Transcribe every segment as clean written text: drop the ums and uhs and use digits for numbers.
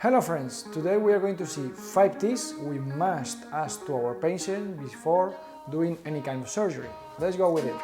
Hello friends, today we are going to see 5 things we must ask to our patient before doing any kind of surgery. Let's go with it.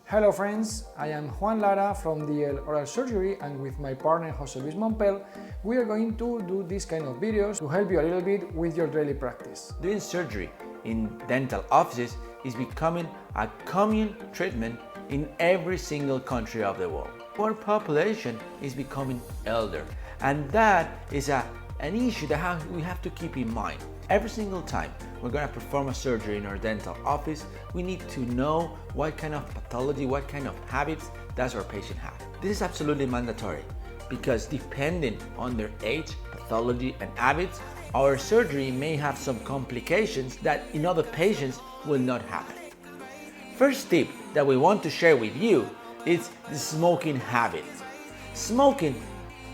Hello friends, I am Juan Lara from the Oral Surgery, and with my partner Jose Luis Mompell, we are going to do this kind of videos to help you a little bit with your daily practice. Doing surgery in dental offices is becoming a common treatment in every single country of the world. Our population is becoming elder, and that is an issue that we have to keep in mind. Every single time we're going to perform a surgery in our dental office, we need to know what kind of pathology, what kind of habits does our patient have. This is absolutely mandatory because depending on their age, pathology, and habits, our surgery may have some complications that in other patients will not happen. First tip that we want to share with you is the smoking habit. Smoking,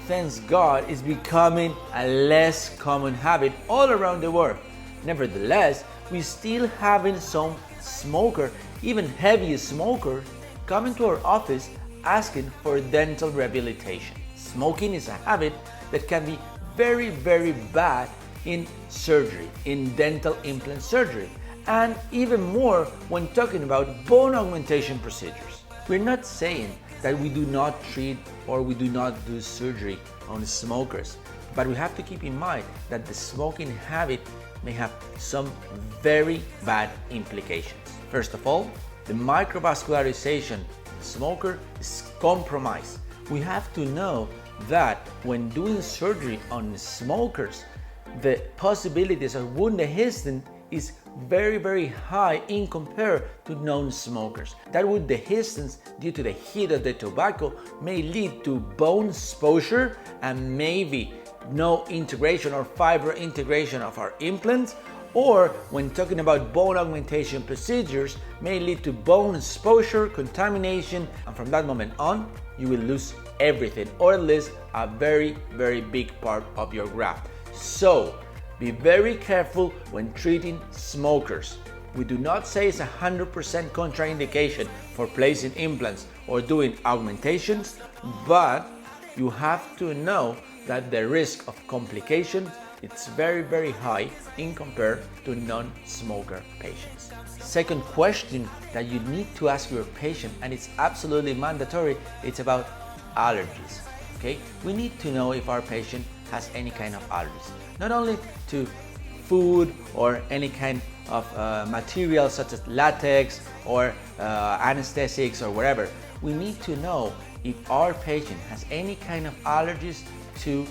thanks God, is becoming a less common habit all around the world. Nevertheless, we still having some smoker, even heavy smokers, coming to our office asking for dental rehabilitation. Smoking is a habit that can be very, very bad in surgery, in dental implant surgery, and even more when talking about bone augmentation procedures. We're not saying that we do not treat or we do not do surgery on smokers, but we have to keep in mind that the smoking habit may have some very bad implications. First of all, the microvascularization of the smoker is compromised. We have to know that when doing surgery on smokers, the possibilities of wound dehiscence is very, very high in compared to non-smokers. That wound dehiscence due to the heat of the tobacco may lead to bone exposure and maybe no integration or fiber integration of our implants, or when talking about bone augmentation procedures, may lead to bone exposure, contamination, and from that moment on, you will lose everything, or at least a very, very big part of your graft. So, be very careful when treating smokers. We do not say it's 100% contraindication for placing implants or doing augmentations, but you have to know that the risk of complications is very, very high in compared to non-smoker patients. Second question that you need to ask your patient, and it's absolutely mandatory, it's about allergies. Okay? We need to know if our patient has any kind of allergies, not only to food or any kind of material such as latex or anesthetics or whatever. We need to know if our patient has any kind of allergies to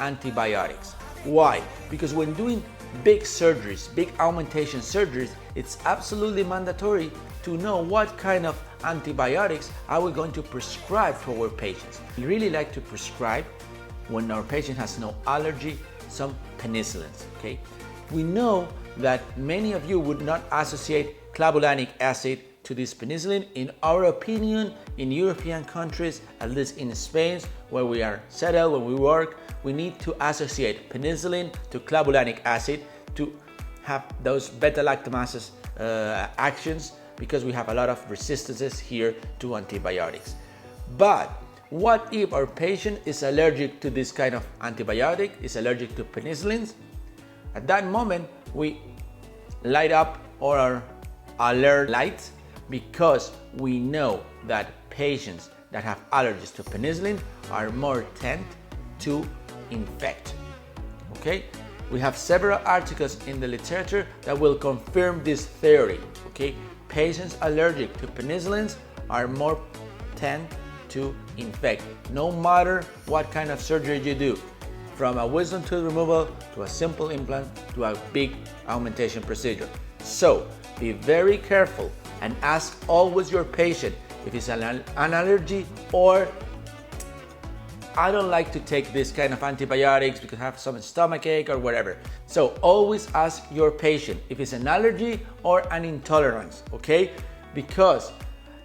antibiotics. Why? Because when doing big surgeries, big augmentation surgeries, it's absolutely mandatory to know what kind of antibiotics are we going to prescribe to our patients. We really like to prescribe, when our patient has no allergy, some penicillins. Okay? We know that many of you would not associate clavulanic acid to this penicillin. In our opinion, in European countries, at least in Spain, where we are settled, where we work, we need to associate penicillin to clavulanic acid to have those beta-lactamase actions, because we have a lot of resistances here to antibiotics. But what if our patient is allergic to this kind of antibiotic, is allergic to penicillins? At that moment, we light up our alert lights, because we know that patients that have allergies to penicillin are more tend to infect. Okay? We have several articles in the literature that will confirm this theory. Okay? Patients allergic to penicillins are more tend to infect, no matter what kind of surgery you do, from a wisdom tooth removal to a simple implant to a big augmentation procedure. So be very careful and ask always your patient if it's an allergy, or I don't like to take this kind of antibiotics because I have some stomach ache or whatever. So always ask your patient if it's an allergy or an intolerance, okay? Because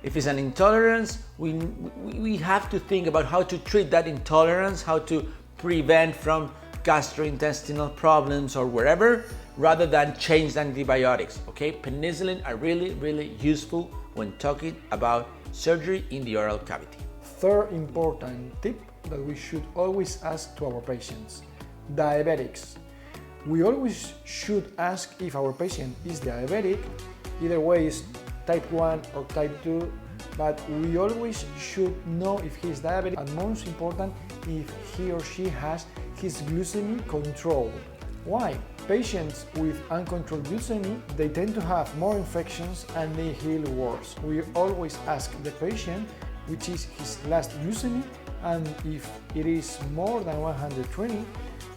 if it's an intolerance, we have to think about how to treat that intolerance, how to prevent from gastrointestinal problems or wherever, rather than change the antibiotics. Okay, penicillin are really useful when talking about surgery in the oral cavity. Third important tip that we should always ask to our patients: diabetics. We always should ask if our patient is diabetic, either way is type 1 or type 2, but we always should know if he is diabetic, and most important, if he or she has his glycemic controlled. Why? Patients with uncontrolled glycemia, they tend to have more infections and they heal worse. We always ask the patient which is his last glycemia, and if it is more than 120,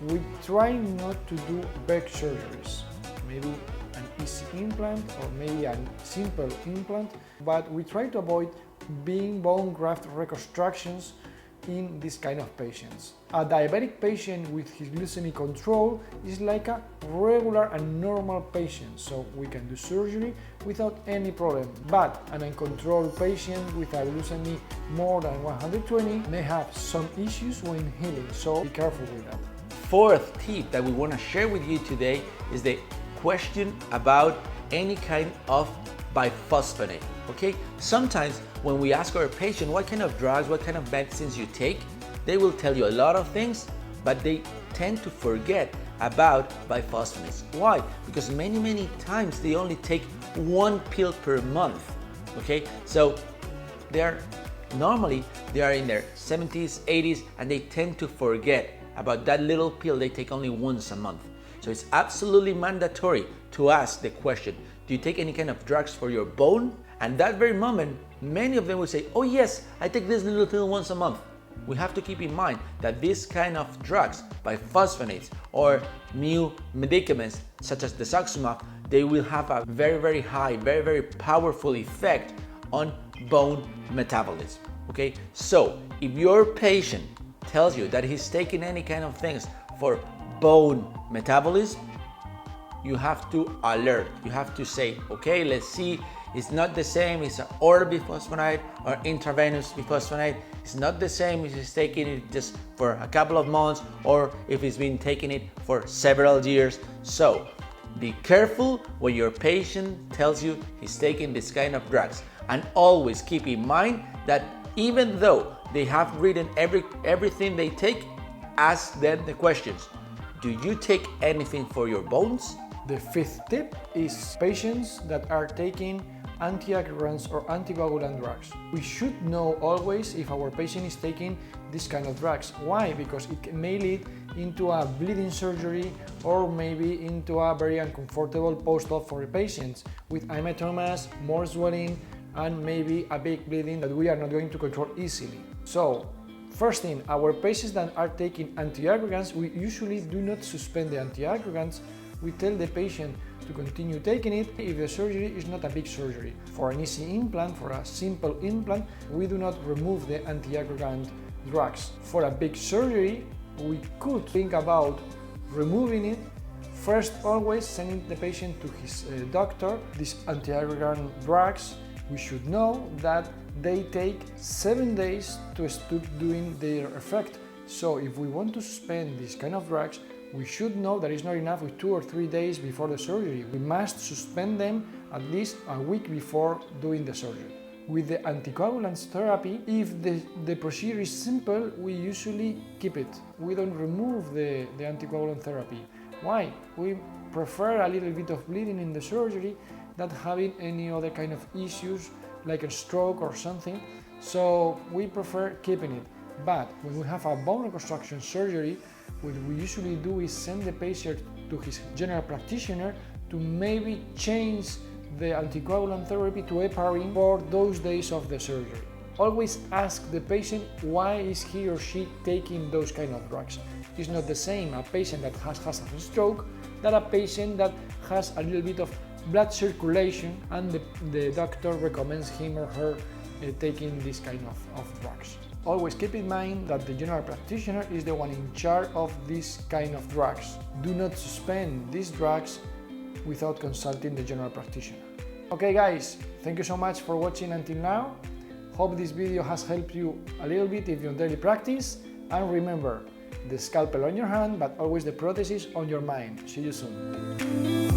we try not to do big surgeries. Maybe an easy implant or maybe a simple implant, but we try to avoid being bone graft reconstructions in this kind of patients. A diabetic patient with his glycemic control is like a regular and normal patient, so we can do surgery without any problem. But an uncontrolled patient with a glycemic more than 120 may have some issues when healing, so be careful with that. Fourth tip that we want to share with you today is the question about any kind of biphosphonate. Okay, sometimes when we ask our patient what kind of drugs, what kind of medicines you take, they will tell you a lot of things, but they tend to forget about biphosphonates. Why? Because many times they only take one pill per month. Okay, so normally they are in their 70s, 80s, and they tend to forget about that little pill they take only once a month. So it's absolutely mandatory to ask the question, do you take any kind of drugs for your bone? And that very moment, many of them will say, oh yes, I take this little pill once a month. We have to keep in mind that this kind of drugs, biphosphonates or new medicaments such as desoxumab, they will have a very high, very powerful effect on bone metabolism. Okay, so if your patient tells you that he's taking any kind of things for bone metabolism, you have to alert. You have to say, okay, let's see, it's not the same, it's an oral biphosphonate or intravenous biphosphonate. It's not the same if he's taking it just for a couple of months or if he's been taking it for several years. So be careful when your patient tells you he's taking this kind of drugs, and always keep in mind that even though they have written everything they take, ask them the questions. Do you take anything for your bones? The fifth tip is patients that are taking anticoagulants or anticoagulant drugs. We should know always if our patient is taking this kind of drugs. Why? Because it may lead into a bleeding surgery or maybe into a very uncomfortable post-op for the patients with hematomas, more swelling, and maybe a big bleeding that we are not going to control easily. So, first thing, our patients that are taking anticoagulants, we usually do not suspend the anticoagulants. We tell the patient to continue taking it if the surgery is not a big surgery. For an easy implant, for a simple implant, we do not remove the anticoagulant drugs. For a big surgery, we could think about removing it. First, always sending the patient to his doctor. These anticoagulant drugs, we should know that they take 7 days to stop doing their effect. So if we want to suspend these kind of drugs, we should know that it's not enough with 2 or 3 days before the surgery. We must suspend them at least a week before doing the surgery. With the anticoagulants therapy, if the procedure is simple, we usually keep it. We don't remove the anticoagulant therapy. Why? We prefer a little bit of bleeding in the surgery than having any other kind of issues like a stroke or something. So we prefer keeping it. But when we have a bone reconstruction surgery, what we usually do is send the patient to his general practitioner to maybe change the anticoagulant therapy to heparin for those days of the surgery. Always ask the patient why is he or she taking those kind of drugs. It's not the same a patient that has a stroke than a patient that has a little bit of blood circulation and the doctor recommends him or her taking this kind of drugs. Always keep in mind that the general practitioner is the one in charge of this kind of drugs. Do not suspend these drugs without consulting the general practitioner. Okay guys, thank you so much for watching until now. Hope this video has helped you a little bit in your daily practice, and remember, the scalpel on your hand, but always the prosthesis on your mind. See you soon.